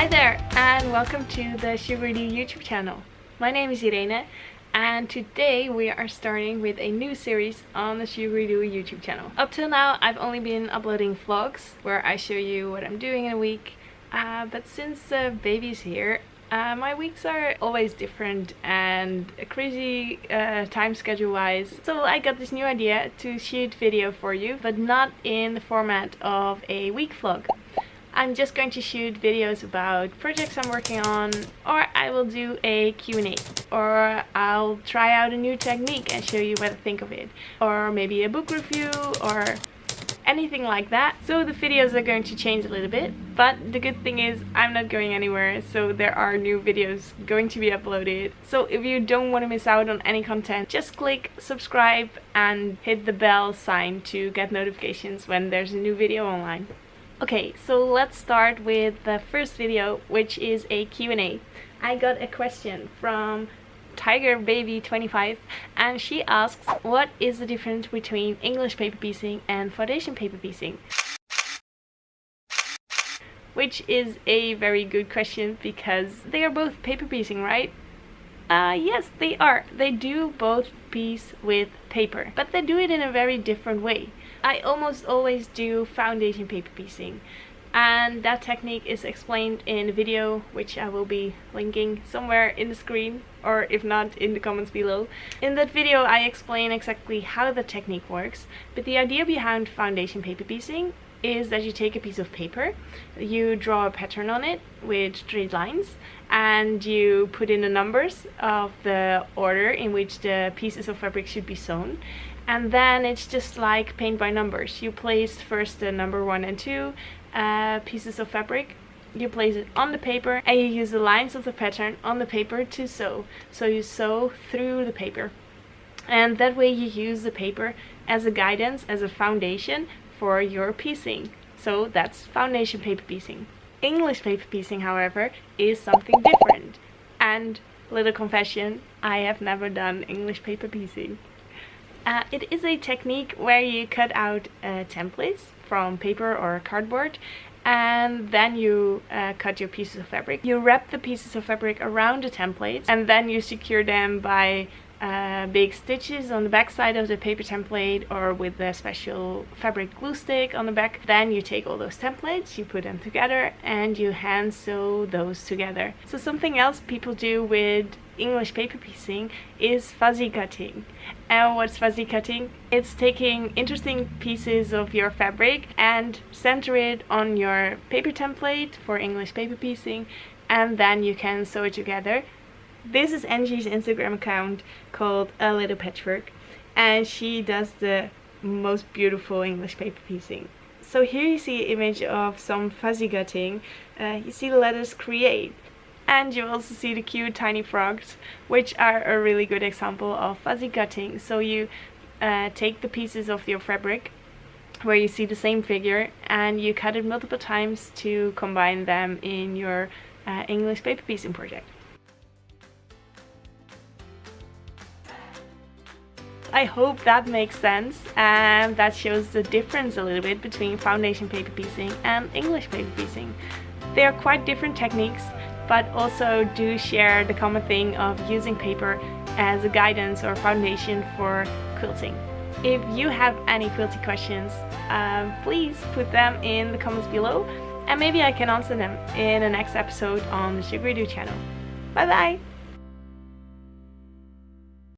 Hi there, and welcome to the Sugaridoo YouTube channel. My name is Irene, and today we are starting with a new series on the Sugaridoo YouTube channel. Up till now, I've only been uploading vlogs where I show you what I'm doing in a week, but since the baby's here, my weeks are always different and crazy time schedule wise. So I got this new idea to shoot video for you, but not in the format of a week vlog. I'm just going to shoot videos about projects I'm working on, or I will do a Q&A, or I'll try out a new technique and show you what I think of it, or maybe a book review or anything like that. So the videos are going to change a little bit, but the good thing is I'm not going anywhere, so there are new videos going to be uploaded. So if you don't want to miss out on any content, just click subscribe and hit the bell sign to get notifications when there's a new video online. Okay, so let's start with the first video, which is a Q&A. I got a question from Tiger Baby 25, and she asks, what is the difference between English paper piecing and foundation paper piecing? Which is a very good question because they are both paper piecing, right? Yes, they are. They do both piece with paper, but they do it in a very different way. I almost always do foundation paper piecing, and that technique is explained in a video which I will be linking somewhere in the screen, or if not, in the comments below. In that video I explain exactly how the technique works, but the idea behind foundation paper piecing is that you take a piece of paper, you draw a pattern on it with straight lines, and you put in the numbers of the order in which the pieces of fabric should be sewn. And then it's just like paint by numbers. You place first the number 1 and 2 pieces of fabric, you place it on the paper, and you use the lines of the pattern on the paper to sew. So you sew through the paper, and that way you use the paper as a guidance, as a foundation for your piecing. So that's foundation paper piecing. English paper piecing, however, is something different. And little confession, I have never done English paper piecing. It is a technique where you cut out templates from paper or cardboard, and then you cut your pieces of fabric. You wrap the pieces of fabric around the templates, and then you secure them by big stitches on the back side of the paper template, or with a special fabric glue stick on the back. Then you take all those templates, you put them together, and you hand sew those together. So something else people do with English paper piecing is fuzzy cutting. And what's fuzzy cutting? It's taking interesting pieces of your fabric and center it on your paper template for English paper piecing, and then you can sew it together. This is Angie's Instagram account called A Little Patchwork, and she does the most beautiful English paper piecing. So here you see an image of some fuzzy cutting. You see the letters create, and you also see the cute tiny frogs, which are a really good example of fuzzy cutting. So you take the pieces of your fabric where you see the same figure, and you cut it multiple times to combine them in your English paper piecing project. I hope that makes sense, and that shows the difference a little bit between foundation paper piecing and English paper piecing. They are quite different techniques, but also do share the common thing of using paper as a guidance or foundation for quilting. If you have any quilting questions, please put them in the comments below, and maybe I can answer them in the next episode on the Sugaridoo channel. Bye bye!